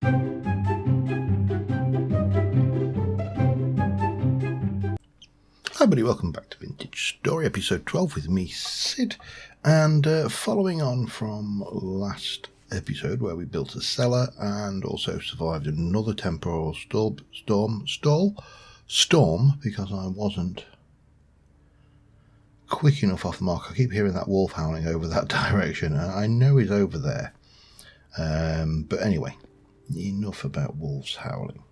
Hi everybody, welcome back to Vintage Story, episode 12 with me, Sid. And following on from last episode where we built a cellar and also survived another temporal storm because I wasn't quick enough off the mark. I keep hearing that wolf howling over that direction and I know he's over there. But anyway, enough about wolves howling.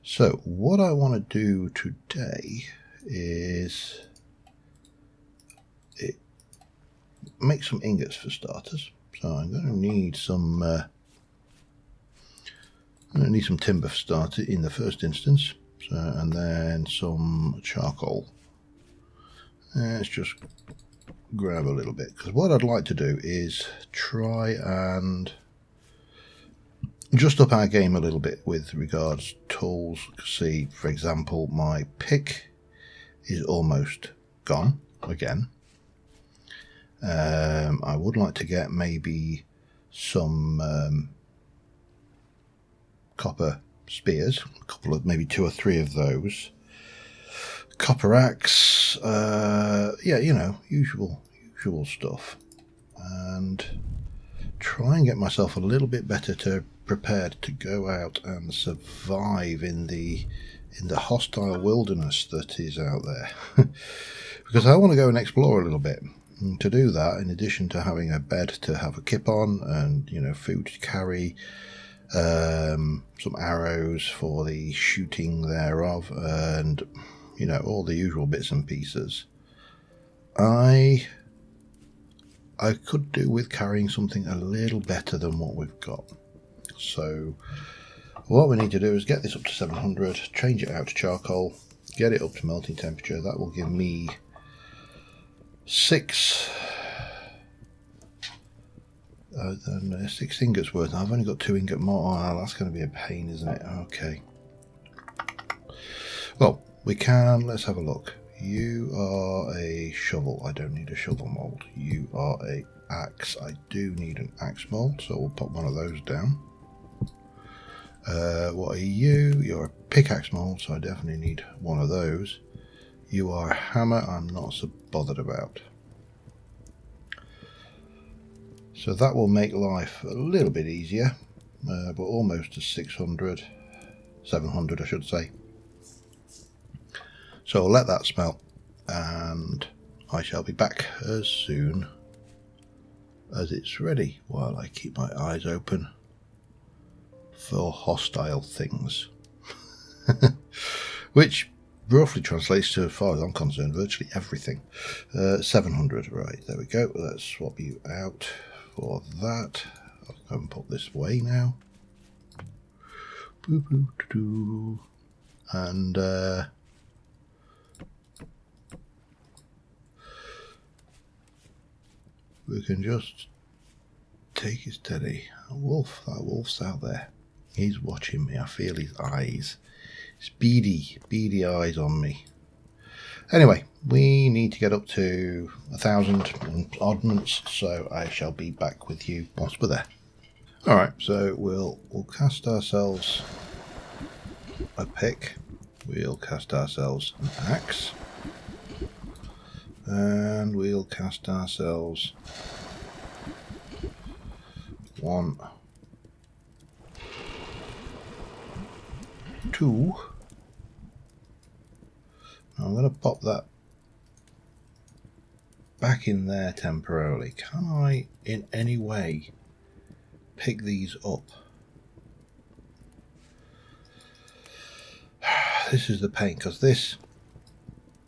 So what I want to do today is make some ingots for starters. So I'm going to need some timber for starter in the first instance, and then some charcoal. Let's just grab a little bit, because what I'd like to do is try and just up our game a little bit with regards to tools. See, for example, my pick is almost gone again. I would like to get maybe some copper spears, a couple of, maybe 2 or 3 of those. Copper axe, yeah, you know, usual stuff, and try and get myself a little bit better prepared to go out and survive in the hostile wilderness that is out there. Because I want to go and explore a little bit. And to do that, in addition to having a bed to have a kip on and, you know, food to carry, some arrows for the shooting thereof, and, you know, all the usual bits and pieces, I could do with carrying something a little better than what we've got. So what we need to do is get this up to 700, change it out to charcoal, get it up to melting temperature. That will give me 6 ingots worth. I've only got 2 ingot more. Oh, that's going to be a pain, isn't it? Okay. Well, we can. Let's have a look. You are a shovel. I don't need a shovel mold. You are a axe. I do need an axe mold, so we'll pop one of those down. What are you? You're a pickaxe mold, so I definitely need one of those. You are a hammer. I'm not so bothered about. So that will make life a little bit easier, but almost to 600, 700 I should say. So I'll let that smelt, and I shall be back as soon as it's ready, while I keep my eyes open for hostile things. Which roughly translates to, as far as I'm concerned, virtually everything. 700, right, there we go. Let's swap you out for that. I'll go and put this away now. And we can just take it steady. That wolf's out there. He's watching me. I feel his eyes. His beady eyes on me. Anyway, we need to get up to 1,000 oddments, so I shall be back with you once we're there. Alright, so we'll cast ourselves a pick. We'll cast ourselves an axe. And we'll cast ourselves 1, 2. Now I'm going to pop that back in there temporarily. Can I in any way pick these up? This is the pain, because this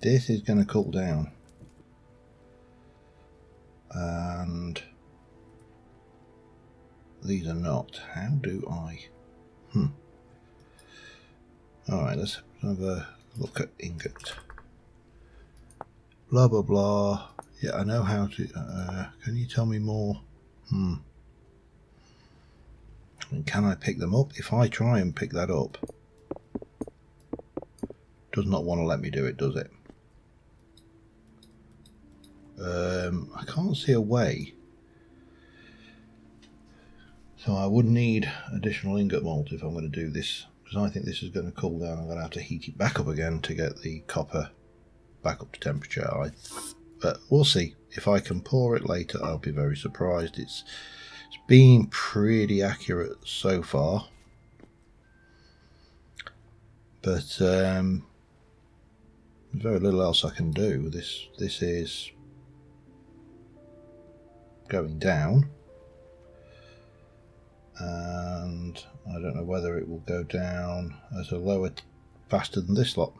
is going to cool down, and these are not. How do I? Alright, let's have a look at ingot. Blah blah blah. Yeah, I know how to. Can you tell me more? And can I pick them up? If I try and pick that up, does not want to let me do it, does it? I can't see a way So I would need additional ingot malt if I'm going to do this, because I think this is going to cool down. I'm going to have to heat it back up again to get the copper back up to temperature. But we'll see. If I can pour it later, I'll be very surprised. It's been pretty accurate so far, but there's very little else I can do. This is going down, and I don't know whether it will go down at a lower faster than this lot.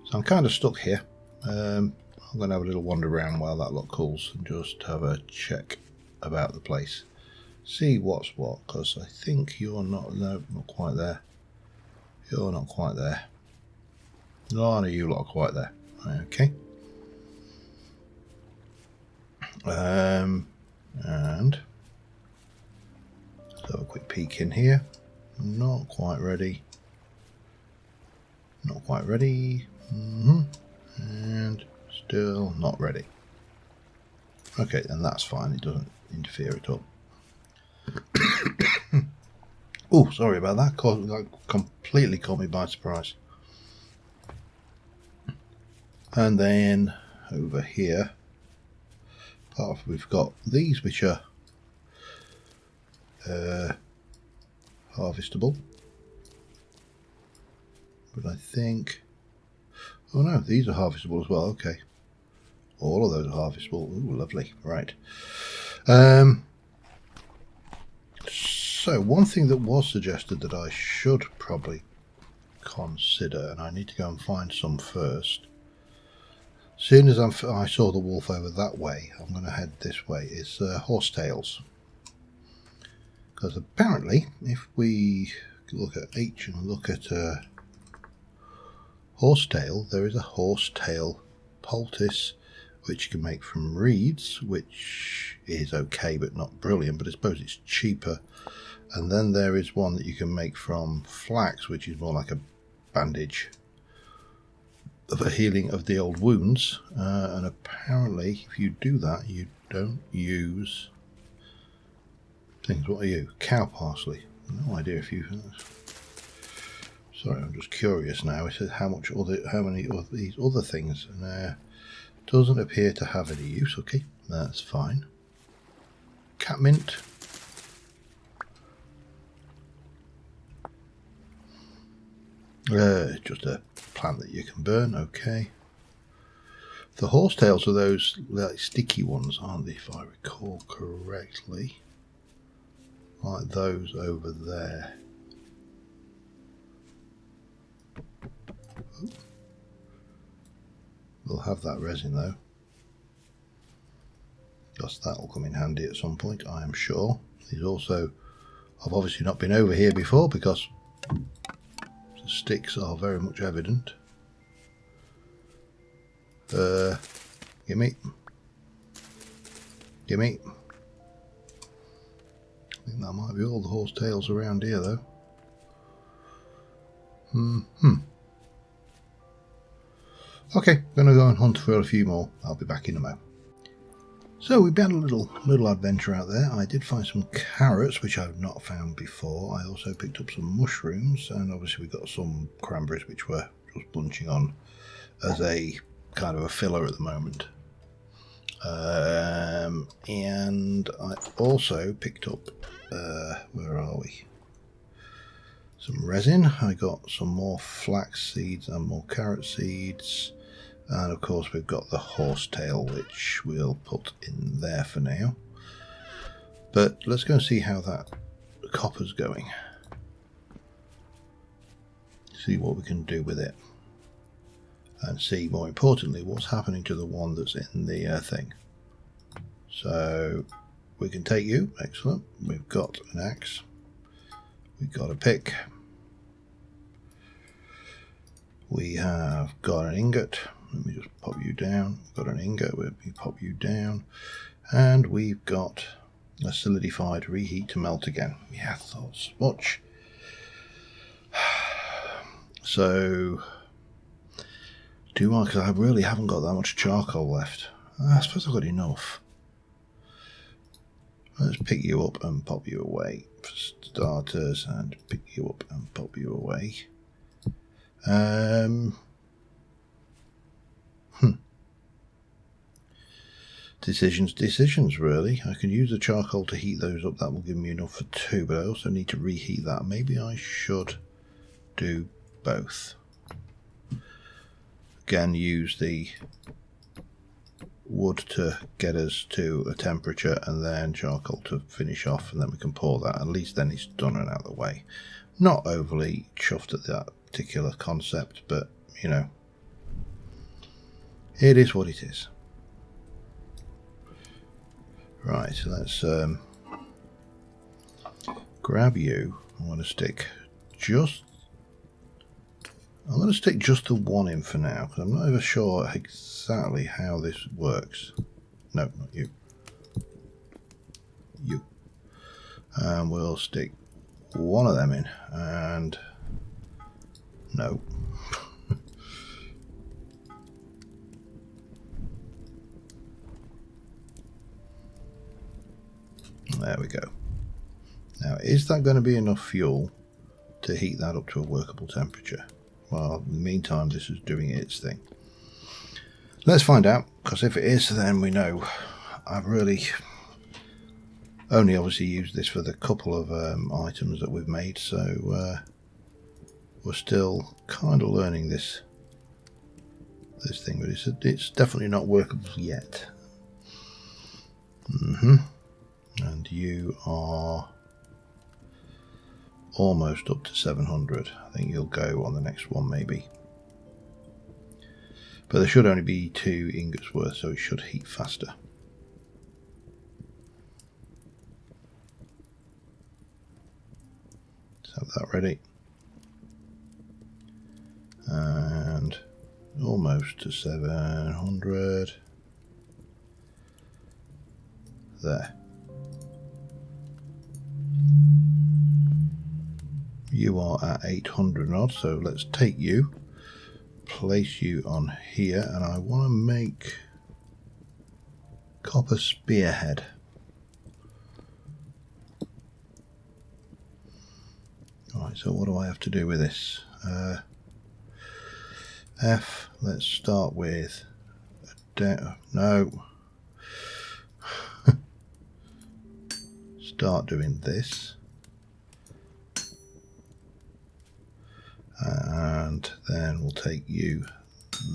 So I'm kind of stuck here. I'm going to have a little wander around while that lot cools and just have a check about the place. See what's what, because I think you're not quite there. You're not quite there. None of you lot are quite there. Okay. And let's have a quick peek in here. Not quite ready. Not quite ready. And still not ready. Okay, then that's fine. It doesn't interfere at all. Oh, sorry about that. That completely caught me by surprise. And then over here, we've got these which are harvestable. But I think... Oh no, these are harvestable as well. Okay. All of those are harvestable. Ooh, lovely. Right. So one thing that was suggested that I should probably consider, and I need to go and find some first. As soon as I saw the wolf over that way, I'm going to head this way, is horsetails. Because apparently, if we look at H and look at horsetail, there is a horsetail poultice which you can make from reeds, which is okay but not brilliant, but I suppose it's cheaper. And then there is one that you can make from flax, which is more like a bandage of a healing of the old wounds. And apparently if you do that, you don't use things. What are you? Cow parsley. No idea if you... Sorry, I'm just curious now. It says how many of these other things, and doesn't appear to have any use. Okay, that's fine. Catmint. Just a plant that you can burn. Okay. The horsetails are those like sticky ones, aren't they? If I recall correctly, like those over there. We'll have that resin though, because that will come in handy at some point, I am sure. These also, I've obviously not been over here before because the sticks are very much evident. Gimme. Gimme. I think that might be all the horsetails around here though. Okay, I'm going to go and hunt for a few more. I'll be back in a moment. So we've had a little adventure out there. I did find some carrots, which I've not found before. I also picked up some mushrooms, and obviously we got some cranberries, which were just bunching on as a kind of a filler at the moment. And I also picked up, where are we? Some resin. I got some more flax seeds and more carrot seeds. And of course we've got the horsetail, which we'll put in there for now. But let's go and see how that copper's going. See what we can do with it. And see, more importantly, what's happening to the one that's in the thing. So we can take you. Excellent. We've got an axe. We've got a pick. We have got an ingot. Let me just pop you down. We've got an ingot. Let me pop you down. And we've got a solidified reheat to melt again. Yeah, I thought as much. So, do I? Because I really haven't got that much charcoal left. I suppose I've got enough. Let's pick you up and pop you away for starters, and pick you up and pop you away. Decisions really. I can use the charcoal to heat those up. That will give me enough for 2, but I also need to reheat that. Maybe I should do both. Again, use the wood to get us to a temperature, and then charcoal to finish off, and then we can pour that. At least then it's done and out of the way. Not overly chuffed at that particular concept, but you know, it is what it is. Right, so let's grab you. I'm going to stick just the one in for now, because I'm not even sure exactly how this works. No, not you. You. And we'll stick one of them in, and no. There we go. Now, is that going to be enough fuel to heat that up to a workable temperature? Well, in the meantime, this is doing its thing. Let's find out, because if it is, then we know. I've really only obviously used this for the couple of items that we've made, so we're still kind of learning this thing, but it's definitely not workable yet. And you are almost up to 700. I think you'll go on the next one maybe. But there should only be 2 ingots worth, so it should heat faster. Let's have that ready. And almost to 700. There. You are at 800 odd, so let's take you, place you on here, and I want to make copper spearhead. Alright, so what do I have to do with this? F, let's start with no. Start doing this. And then we'll take you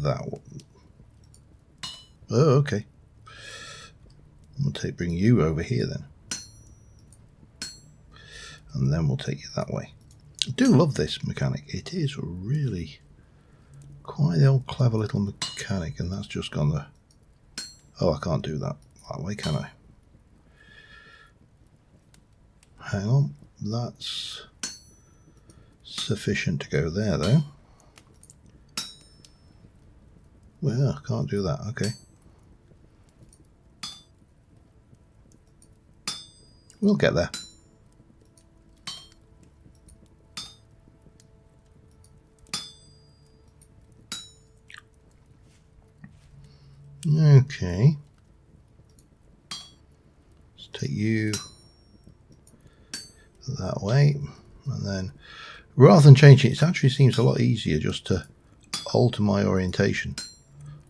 that one. Oh, okay. We'll bring you over here then. And then we'll take you that way. I do love this mechanic. It is really quite the old clever little mechanic, and that's just gone the... Oh, I can't do that way, can I? Hang on. That's sufficient to go there, though. Well, I can't do that. Okay. We'll get there. Okay. Let's take you that way, and then rather than changing it actually seems a lot easier just to alter my orientation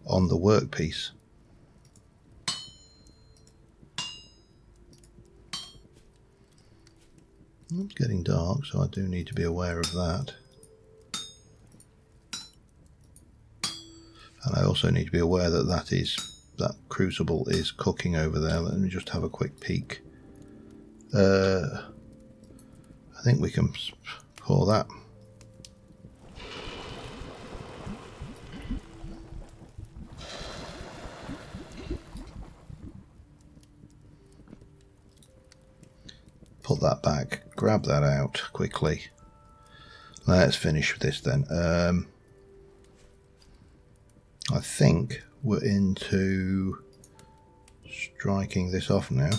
on the workpiece. It's getting dark, so I do need to be aware of that. And I also need to be aware that that crucible is cooking over there. Let me just have a quick peek. I think we can pour that. Put that back, grab that out quickly. Let's finish with this then. I think we're into striking this off now.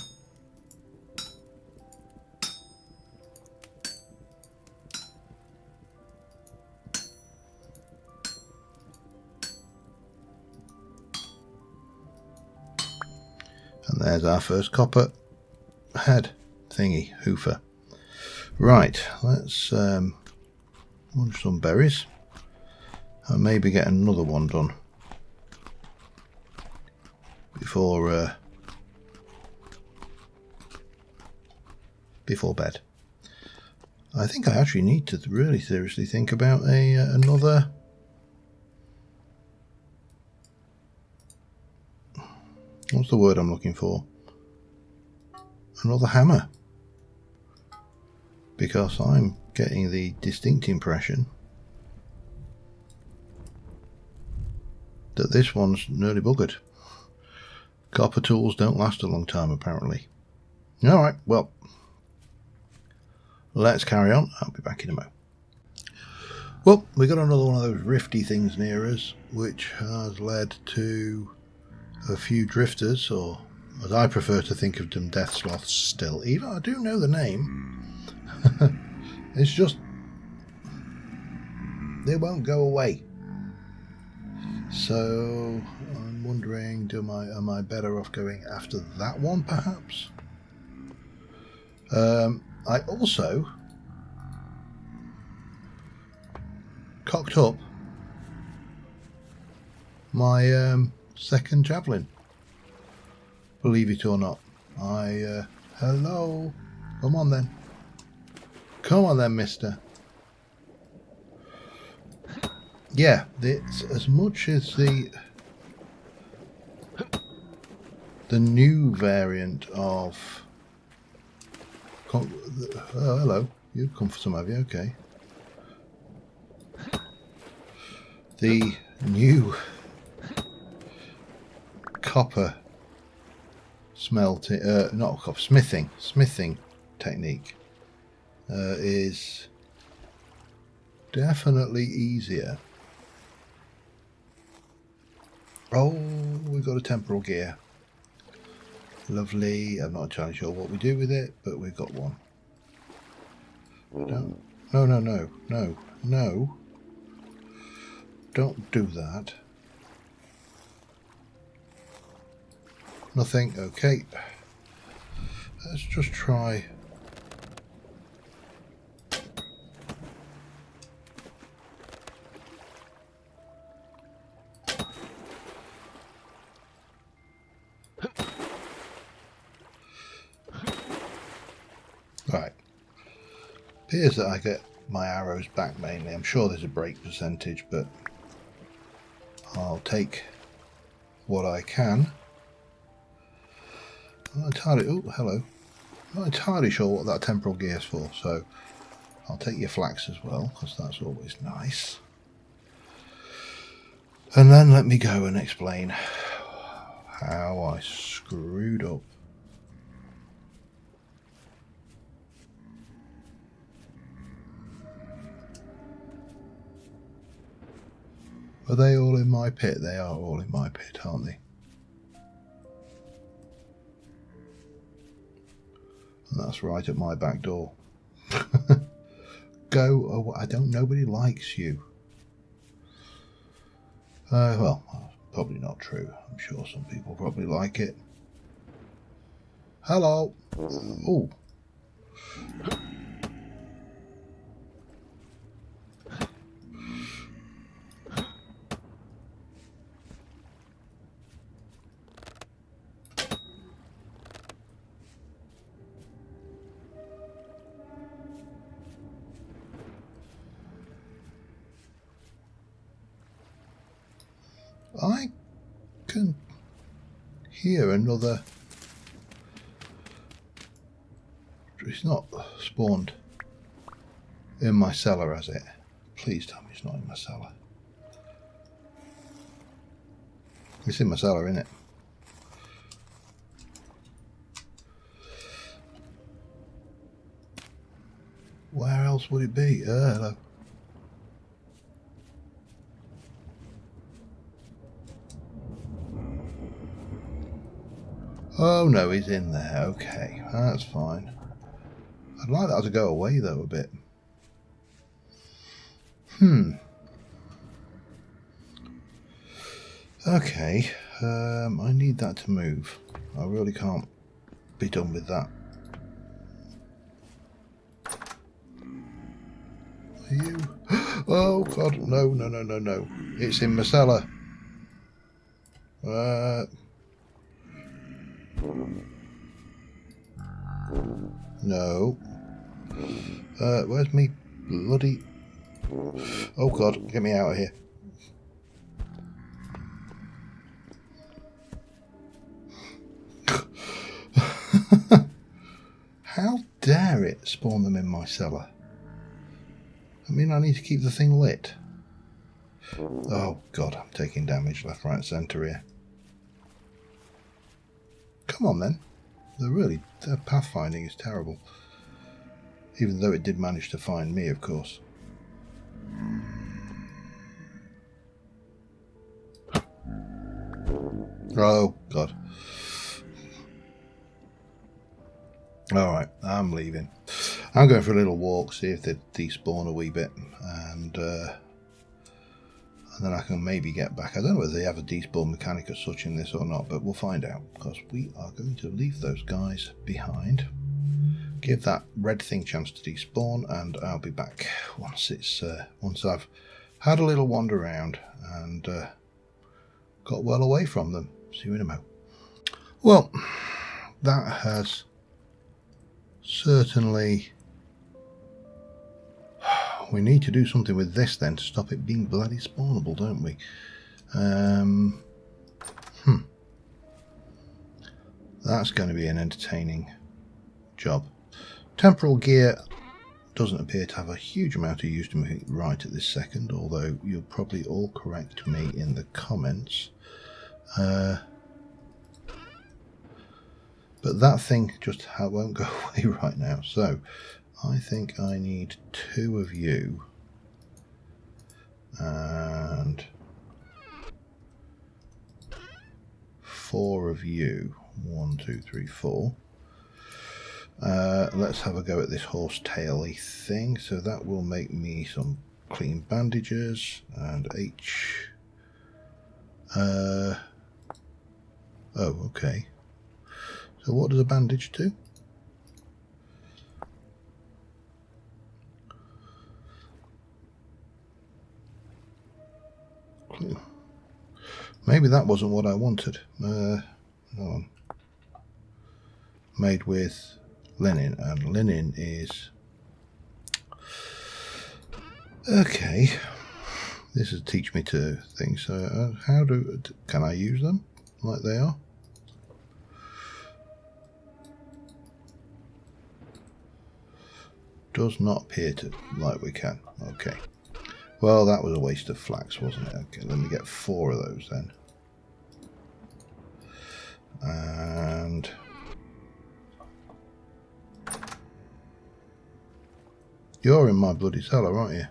And there's our first copper. head thingy, hoofer. Right, let's munch some berries and maybe get another one done before bed. I think I actually need to really seriously think about another. What's the word I'm looking for? Another hammer. Because I'm getting the distinct impression that this one's nearly buggered. Copper tools don't last a long time, apparently. Alright, well, let's carry on. I'll be back in a moment. Well, we got another one of those rifty things near us, which has led to a few drifters, or as I prefer to think of them, death sloths still. Even I do know the name. It's just they won't go away. So I'm wondering, am I better off going after that one, perhaps? I also cocked up my second javelin. Believe it or not. Hello. Come on then. Come on then, mister. Yeah, it's as much as the new variant of... Oh, hello. You've come for some, have you? Okay. The new copper smelting, not copper, smithing technique is definitely easier. Oh, we've got a temporal gear. Lovely. I'm not entirely sure what we do with it, but we've got one. No. Don't do that. Nothing. Okay. Let's just try. Right. Appears that I get my arrows back mainly. I'm sure there's a break percentage, but I'll take what I can. I'm not entirely... Oh, hello. I'm not entirely sure what that temporal gear is for, so I'll take your flax as well, because that's always nice. And then let me go and explain how I screwed up. Are they all in my pit? They are all in my pit, aren't they? And that's right at my back door. Go away. Nobody likes you. Well, probably not true. I'm sure some people probably like it. Hello. Oh. I can hear another. It's not spawned in my cellar, has it? Please tell me it's not in my cellar. It's in my cellar, isn't it? Where else would it be? Hello. Oh no, he's in there. Okay, that's fine. I'd like that to go away though a bit. Okay, I need that to move. I really can't be done with that Are you? Oh God, no, no, no, no, no. It's in my cellar. No. Where's me bloody... Oh God, get me out of here. How dare it spawn them in my cellar? I mean, I need to keep the thing lit. Oh God, I'm taking damage left, right, centre here. Come on then. Their pathfinding is terrible. Even though it did manage to find me, of course. Oh God. Alright, I'm leaving. I'm going for a little walk, see if they despawn a wee bit, and then I can maybe get back. I don't know whether they have a despawn mechanic as such in this or not, but we'll find out, because we are going to leave those guys behind. Give that red thing a chance to despawn, and I'll be back once I've had a little wander around and got well away from them. See you in a moment. Well, that has certainly... We need to do something with this then to stop it being bloody spawnable, don't we? That's going to be an entertaining job. Temporal gear doesn't appear to have a huge amount of use to me right at this second, although you'll probably all correct me in the comments. But that thing just won't go away right now, so I think I need 2 of you and 4 of you. 1, 2, 3, 4. Let's have a go at this horsetail-y thing. So that will make me some clean bandages and H. Oh, okay. So what does a bandage do? Maybe that wasn't what I wanted. Made with linen, and linen is... Okay. This will teach me to things. So can I use them like they are? Does not appear to like we can. Okay. Well, that was a waste of flax, wasn't it? Okay, let me get 4 of those then. And you're in my bloody cellar, aren't you?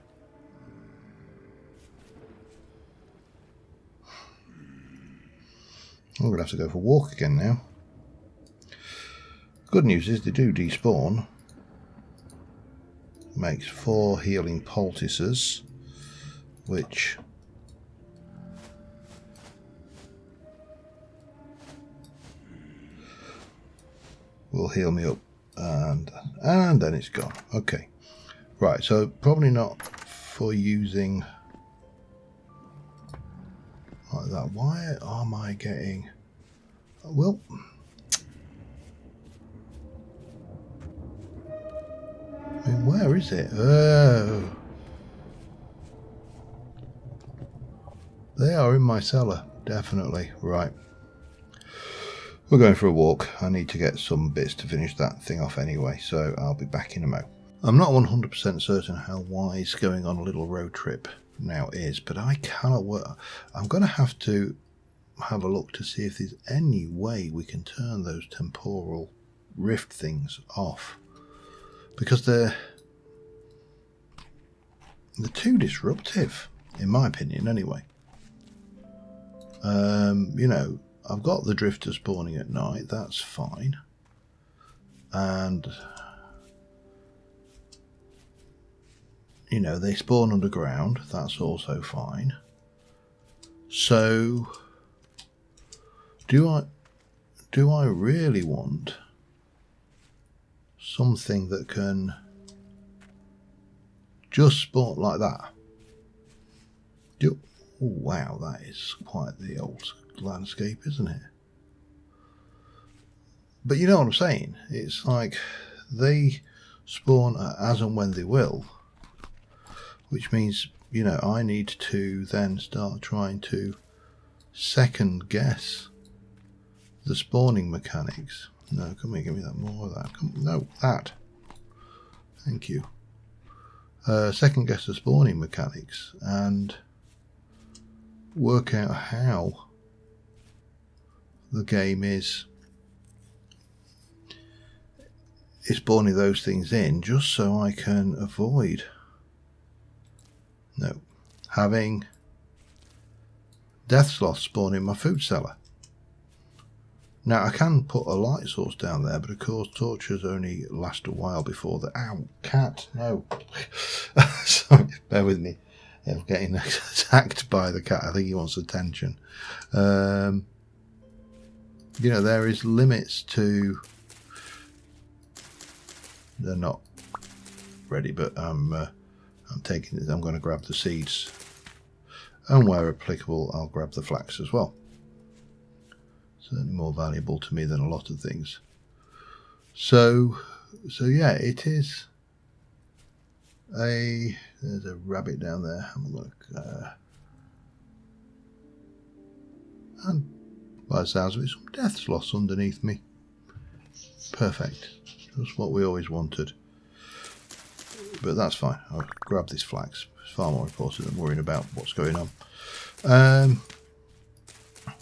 I'm going to have to go for a walk again now. Good news is they do despawn. Makes 4 healing poultices, which will heal me up, and then it's gone. Okay, right, so probably not for using like that. Why am I getting... Well, I mean, where is it? Oh, they are in my cellar, definitely. Right, we're going for a walk. I need to get some bits to finish that thing off anyway, so I'll be back in a mo. I'm not 100% certain how wise going on a little road trip now is, but I cannot work. I'm going to have a look to see if there's any way we can turn those temporal rift things off, because they're too disruptive, in my opinion anyway. You know, I've got the drifter spawning at night, that's fine, and you know, they spawn underground, that's also fine. So do I really want something that can just spawn like that. Oh, wow, that is quite the old landscape, isn't it? But you know what I'm saying? It's like they spawn as and when they will, which means, you know, I need to then start trying to second guess the spawning mechanics. No, come here, give me that, more of that. No, that. Thank you. Second guess the spawning mechanics and work out how the game is spawning those things in, just so I can avoid having death sloths spawn in my food cellar. Now I can put a light source down there, but of course torches only last a while before the cat, no. Sorry, bear with me. I'm getting attacked by the cat. I think he wants attention. You know, there is limits to. They're not ready, but I'm taking it. I'm going to grab the seeds, and where applicable, I'll grab the flax as well. Certainly more valuable to me than a lot of things. So yeah, it is a. There's a rabbit down there. I'm going to, and by the sounds of it, some death sloths underneath me. Perfect. That's what we always wanted. But that's fine. I'll grab this flax. It's far more important than worrying about what's going on.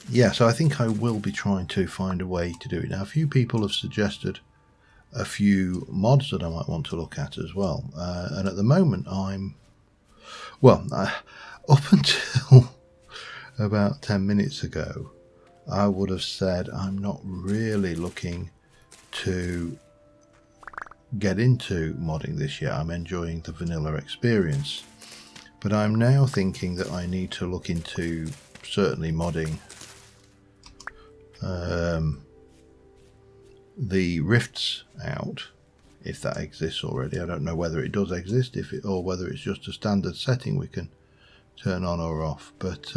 Yeah, so I think I will be trying to find a way to do it. Now, a few people have suggested a few mods that I might want to look at as well. And at the moment, up until about 10 minutes ago, I would have said I'm not really looking to get into modding this year. I'm enjoying the vanilla experience, but I'm now thinking that I need to look into certainly modding the rifts out, if that exists already. I don't know whether it does exist, or whether it's just a standard setting we can turn on or off, but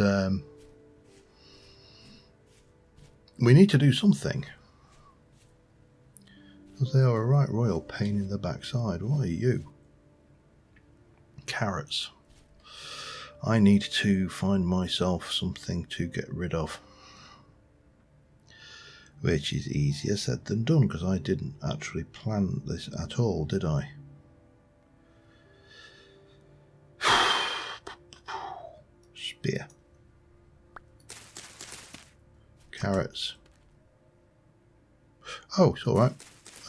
we need to do something, because they are a right royal pain in the backside. What are you? Carrots. I need to find myself something to get rid of, which is easier said than done, because I didn't actually plan this at all, did I? Spear. Carrots. Oh, it's alright.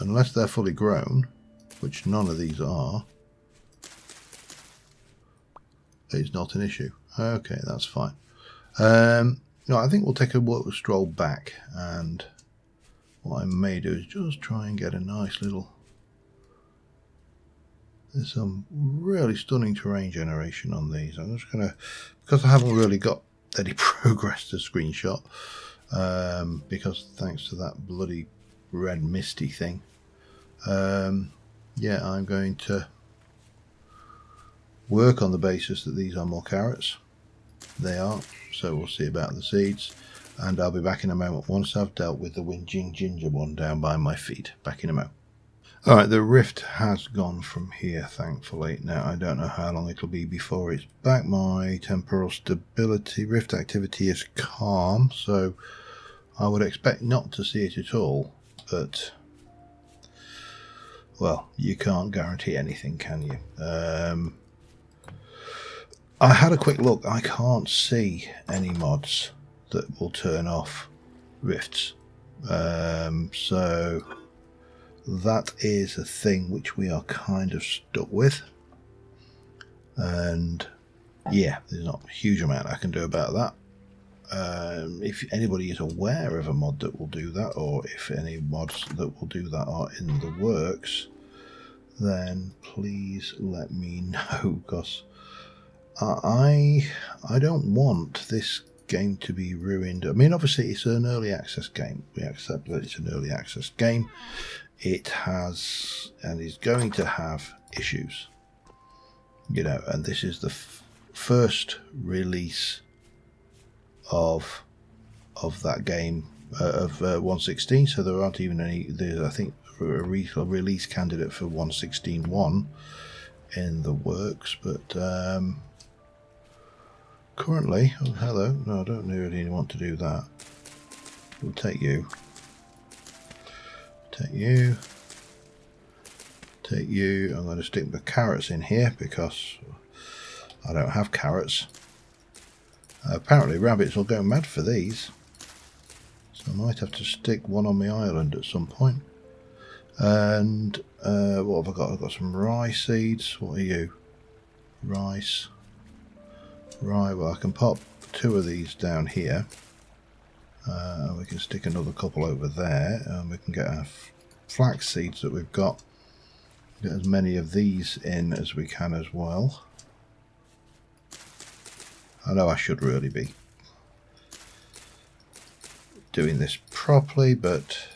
Unless they're fully grown, which none of these are, it's not an issue. Okay, that's fine. No, I think we'll take a stroll back, and what I may do is just try and get a nice little. There's some really stunning terrain generation on these. I'm just gonna, because I haven't really got any progress to screenshot, because thanks to that bloody red misty thing. Yeah, I'm going to work on the basis that these are more carrots. They are, so we'll see about the seeds, and I'll be back in a moment once I've dealt with the whinging ginger one down by my feet. Back in a moment. Alright, the rift has gone from here, thankfully. Now, I don't know how long it'll be before it's back. My temporal stability, rift activity is calm, so I would expect not to see it at all, but well, you can't guarantee anything, can you? I had a quick look. I can't see any mods that will turn off rifts. So that is a thing which we are kind of stuck with. And yeah, there's not a huge amount I can do about that. If anybody is aware of a mod that will do that, or if any mods that will do that are in the works, then please let me know, because I don't want this game to be ruined. I mean, obviously it's an early access game. We accept that it's an early access game. It has and is going to have issues. You know, and this is the first release of that game of 1.16, so there aren't even any. There's, I think, a release candidate for 1.16.1 in the works, but currently, oh hello, no, I don't really want to do that. We'll take you, take you, take you. I'm going to stick the carrots in here because I don't have carrots. Apparently rabbits will go mad for these, so I might have to stick one on my island at some point. And what have I got? I've got some rye seeds. What are you? Rice. Rye. Well, I can pop 2 of these down here. We can stick another couple over there, and we can get our flax seeds that we've got. Get as many of these in as we can as well. I know I should really be doing this properly, but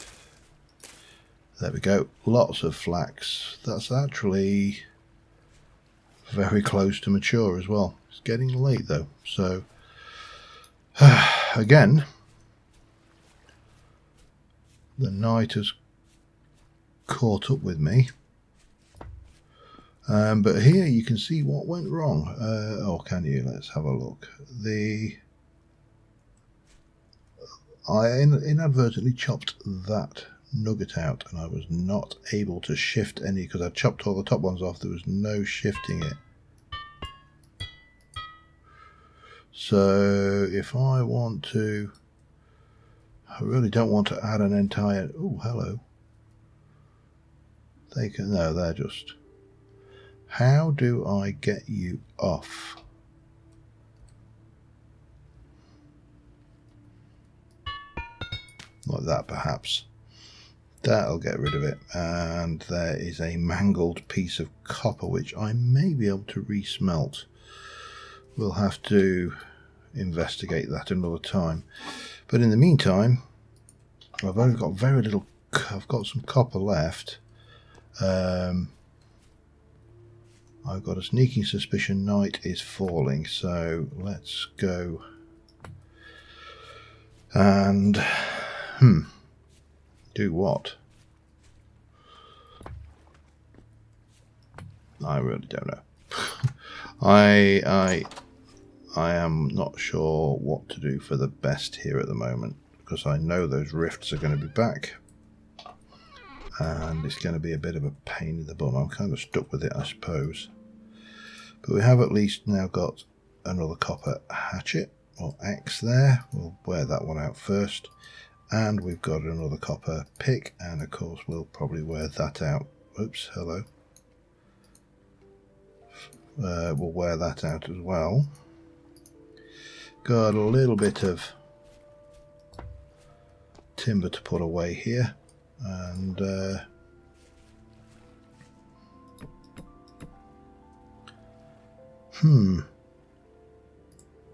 there we go. Lots of flax. That's actually very close to mature as well. It's getting late though, so again, the night has caught up with me. But here you can see what went wrong. Oh, can you? Let's have a look. I inadvertently chopped that nugget out, and I was not able to shift any because I chopped all the top ones off. There was no shifting it. So if I want to, I really don't want to add an entire. Oh, hello. They can. No, they're just. How do I get you off? Like that, perhaps. That'll get rid of it. And there is a mangled piece of copper which I may be able to resmelt. We'll have to investigate that another time. But in the meantime, I've only got very little. I've got some copper left. I've got a sneaking suspicion night is falling, so let's go and do what? I really don't know. I am not sure what to do for the best here at the moment, because I know those rifts are going to be back. And it's going to be a bit of a pain in the bum. I'm kind of stuck with it, I suppose. But we have at least now got another copper hatchet, or axe there. We'll wear that one out first. And we've got another copper pick, and of course we'll probably wear that out. Oops, hello. We'll wear that out as well. Got a little bit of timber to put away here. And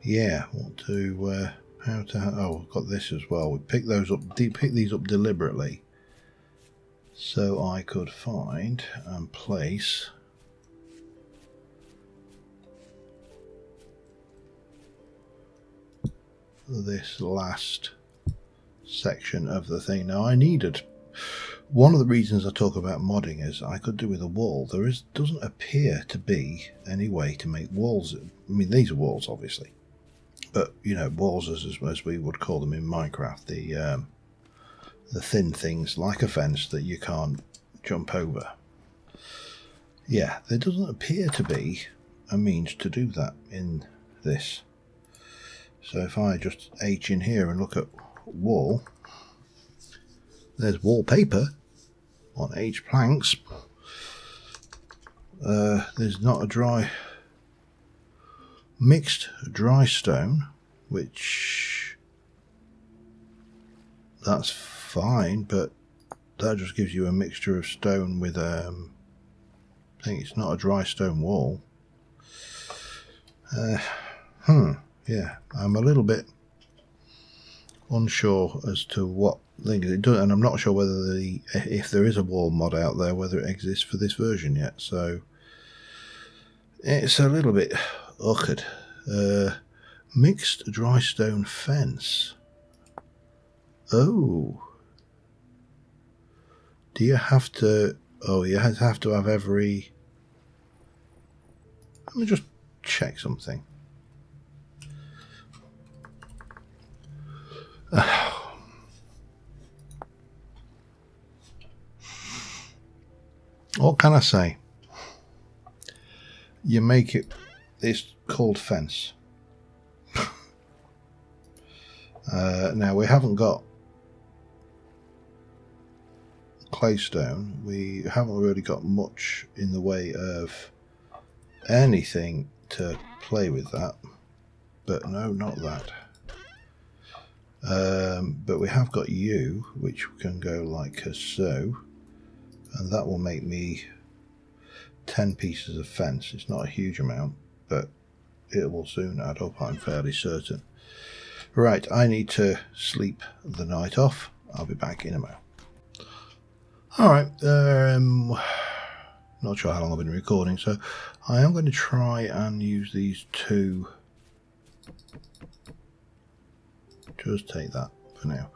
yeah, what to how to oh, I've got this as well. We pick those up, pick these up deliberately so I could find and place this last section of the thing. Now I needed, one of the reasons I talk about modding is I could do with a wall. There doesn't appear to be any way to make walls. I mean, these are walls obviously, but you know, walls as we would call them in Minecraft, the thin things like a fence that you can't jump over. Yeah, there doesn't appear to be a means to do that in this. So if I just H in here and look at wall, there's wallpaper on H planks. There's not a dry, mixed dry stone, which that's fine, but that just gives you a mixture of stone with I think it's not a dry stone wall. Yeah, I'm a little bit unsure as to what thing it does, and I'm not sure whether if there is a wall mod out there, whether it exists for this version yet. So It's a little bit awkward. Mixed dry stone fence. Oh. Do you have to... Oh, you have to have every... Let me just check something. What can I say? You make it... It's called fence. Now, we haven't got claystone. We haven't really got much in the way of anything to play with that. But no, not that. But we have got you, which can go like so. And that will make me 10 pieces of fence. It's not a huge amount, but it will soon add up, I'm fairly certain. Right, I need to sleep the night off. I'll be back in a moment. Alright, not sure how long I've been recording, so I am going to try and use these two. Just take that for now.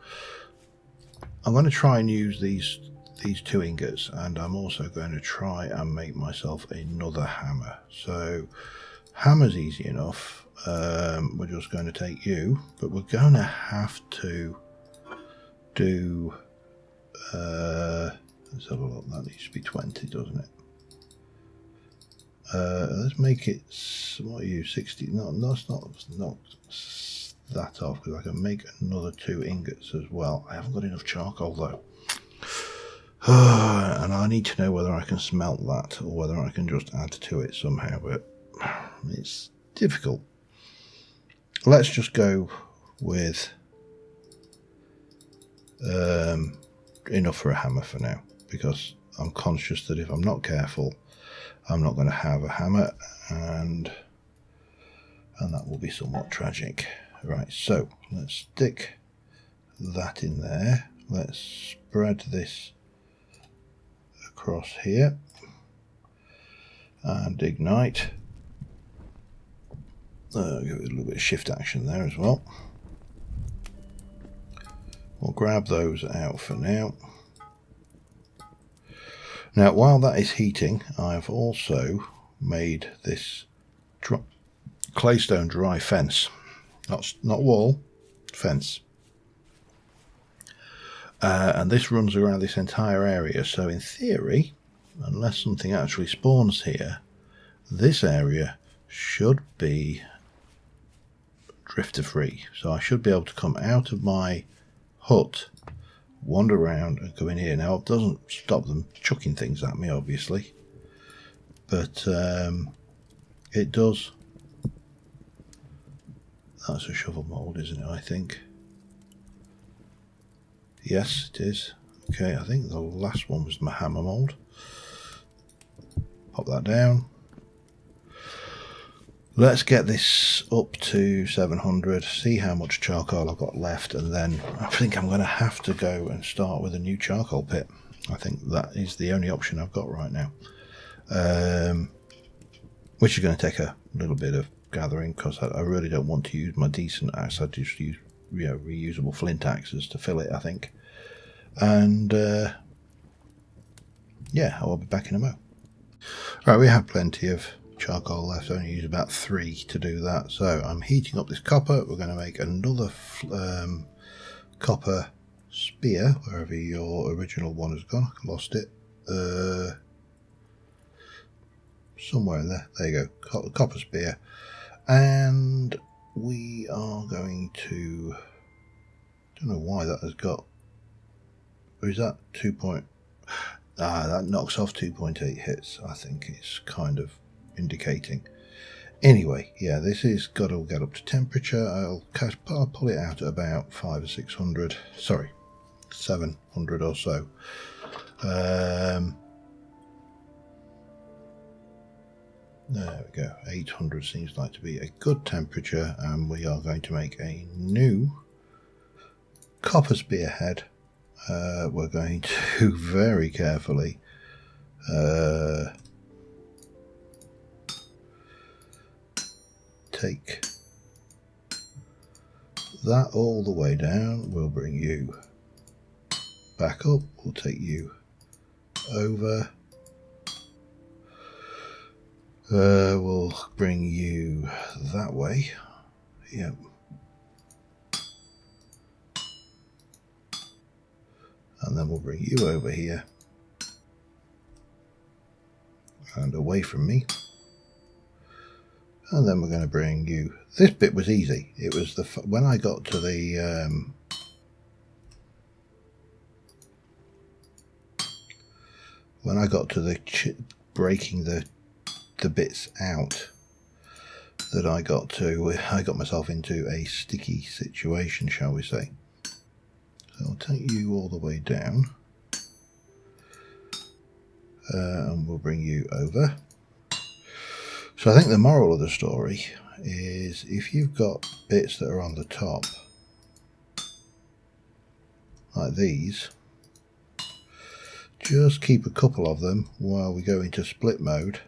I'm going to try and use these two ingots, and I'm also going to try and make myself another hammer. So hammer's easy enough. We're just going to take you, but we're going to have to do let's have a look. That needs to be 20, doesn't it? Let's make it, what are you, 60? No, that's not that off, because I can make another 2 ingots as well. I haven't got enough charcoal though. And I need to know whether I can smelt that or whether I can just add to it somehow, but it's difficult. Let's just go with enough for a hammer for now, because I'm conscious that if I'm not careful, I'm not going to have a hammer, and that will be somewhat tragic. Right, so let's stick that in there. Let's spread this across here and ignite. Give it a little bit of shift action there as well. We'll grab those out for now. Now, while that is heating, I've also made this claystone dry fence. Not wall, fence. And this runs around this entire area. So in theory, unless something actually spawns here, this area should be drifter free. So I should be able to come out of my hut, wander around and go in here. Now it doesn't stop them chucking things at me, obviously, but it does. That's a shovel mold, isn't it? I think. Yes, it is. Okay, I think the last one was my hammer mold. Pop that down. Let's get this up to 700, see how much charcoal I've got left, and then I think I'm going to have to go and start with a new charcoal pit. I think that is the only option I've got right now, which is going to take a little bit of gathering, because I really don't want to use my decent axe. I just use reusable flint axes to fill it, I think. And yeah, I will be back in a mo. Right, we have plenty of charcoal left. I only use about 3 to do that. So I'm heating up this copper. We're going to make another copper spear, wherever your original one has gone. I lost it. Somewhere in there. There you go. Copper spear. And we are going to... don't know why that has got... or is that 2 point... that knocks off 2.8 hits. I think it's kind of indicating. Anyway, yeah, this is got to get up to temperature. I'll pull it out at about 500 or 600. Sorry, 700 or so. There we go. 800 seems like to be a good temperature, and we are going to make a new copper spearhead. We're going to very carefully take that all the way down. We'll bring you back up. We'll take you over. We'll bring you that way. Yep. And then we'll bring you over here and away from me. And then we're going to bring you. This bit was easy. It was when I got to the breaking the bits out that I got myself into a sticky situation, shall we say. So I'll take you all the way down, and we'll bring you over. So I think the moral of the story is, if you've got bits that are on the top, like these, just keep a couple of them while we go into split mode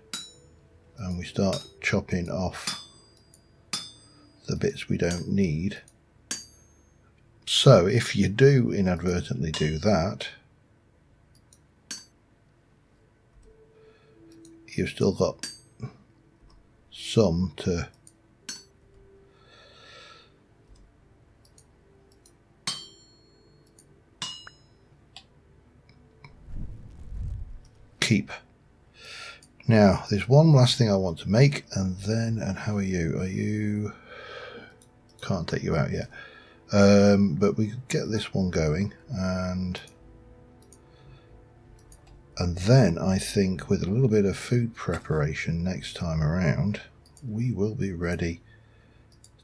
and we start chopping off the bits we don't need. So if you do inadvertently do that, you've still got some to keep. Now there's one last thing I want to make, and how are you? Can't take you out yet, but we get this one going, and then I think with a little bit of food preparation next time around, we will be ready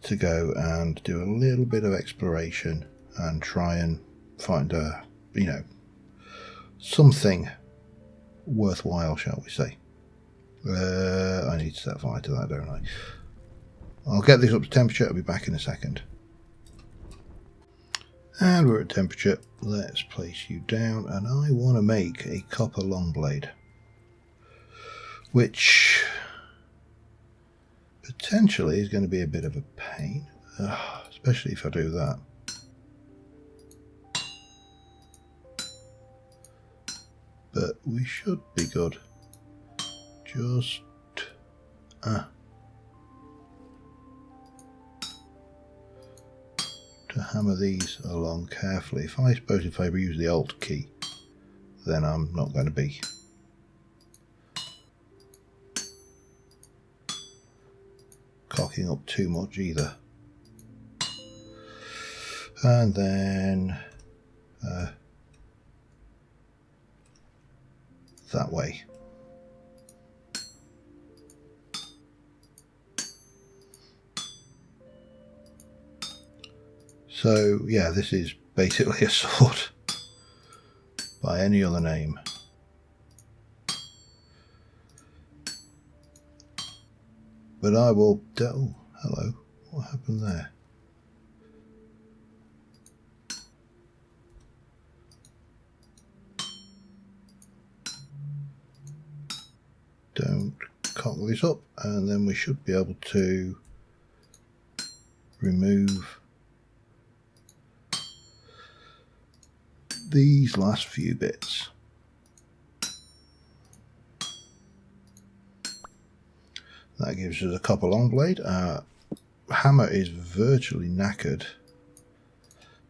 to go and do a little bit of exploration and try and find something worthwhile, shall we say. I need to set fire to that, don't I? I'll get this up to temperature. I'll be back in a second. And we're at temperature. Let's place you down, and I want to make a copper long blade, which potentially is going to be a bit of a pain, especially if I do that. But we should be good. Just to hammer these along carefully. I suppose if I use the Alt key, then I'm not going to be cocking up too much either. And then that way. So yeah, this is basically a sword by any other name. But I will... Oh, hello. What happened there? Don't cock this up, and then we should be able to remove these last few bits. That gives us a copper long blade. Our hammer is virtually knackered,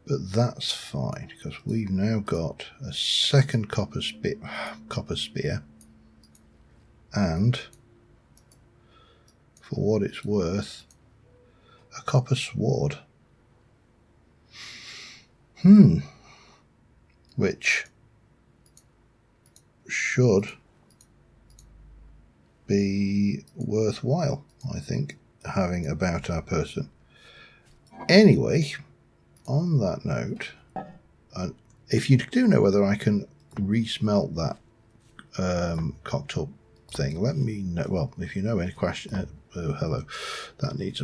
but that's fine because we've now got a second copper spear, and for what it's worth, a copper sword. Which should be worthwhile, I think, having about our person. Anyway, on that note, if you do know whether I can resmelt that cocked up thing, let me know. Well, if you know any question, hello, that needs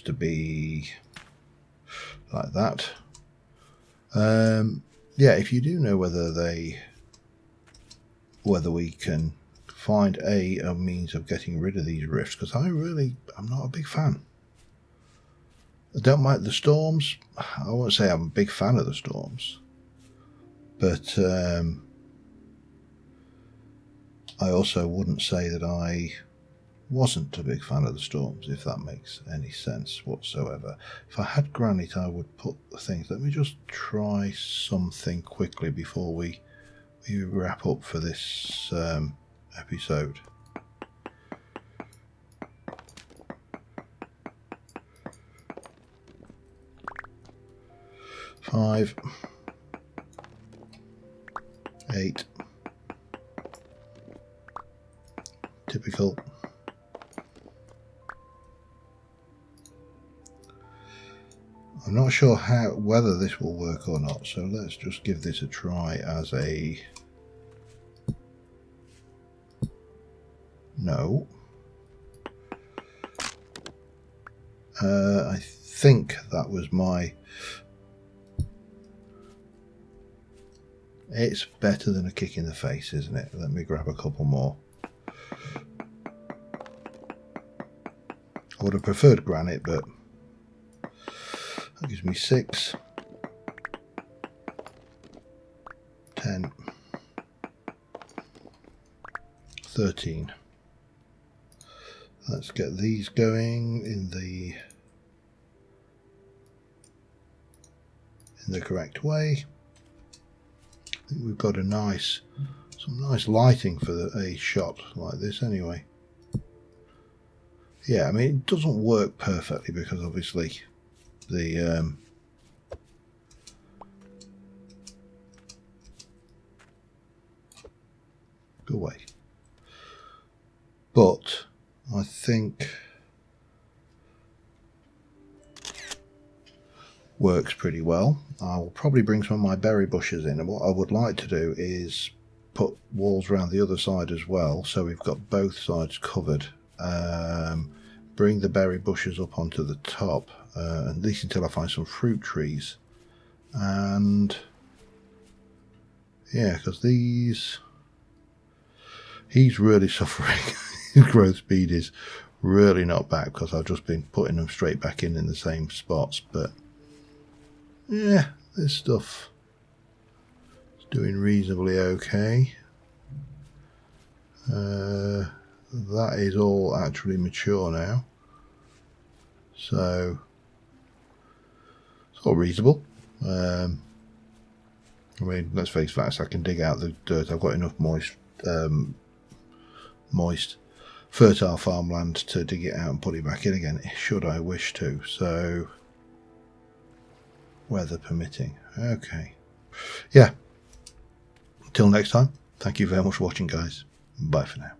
to be like that. Yeah, if you do know whether we can find a means of getting rid of these rifts, because I'm not a big fan. I don't like the storms. I won't say I'm a big fan of the storms, but I also wouldn't say that I wasn't a big fan of the storms, if that makes any sense whatsoever. If I had granite, I would put the things. Let me just try something quickly before we wrap up for this episode. Five, 8, typical. I'm not sure whether this will work or not, so let's just give this a try as a no. I think that was my... It's better than a kick in the face, isn't it? Let me grab a couple more. I would have preferred granite, but that gives me 6, 10, 13. Let's get these going in the correct way. I think we've got some nice lighting for a shot like this anyway. Yeah, I mean, it doesn't work perfectly because obviously the go away, but I think works pretty well. I will probably bring some of my berry bushes in, and what I would like to do is put walls around the other side as well, so we've got both sides covered. Bring the berry bushes up onto the top, at least until I find some fruit trees. And yeah, because he's really suffering. His growth speed is really not back because I've just been putting them straight back in the same spots. But yeah, this stuff is doing reasonably okay. That is all actually mature now, so it's all reasonable. I mean, let's face facts, I can dig out the dirt. I've got enough moist fertile farmland to dig it out and put it back in again should I wish to, so weather permitting. Okay, yeah, until next time, thank you very much for watching, guys. Bye for now.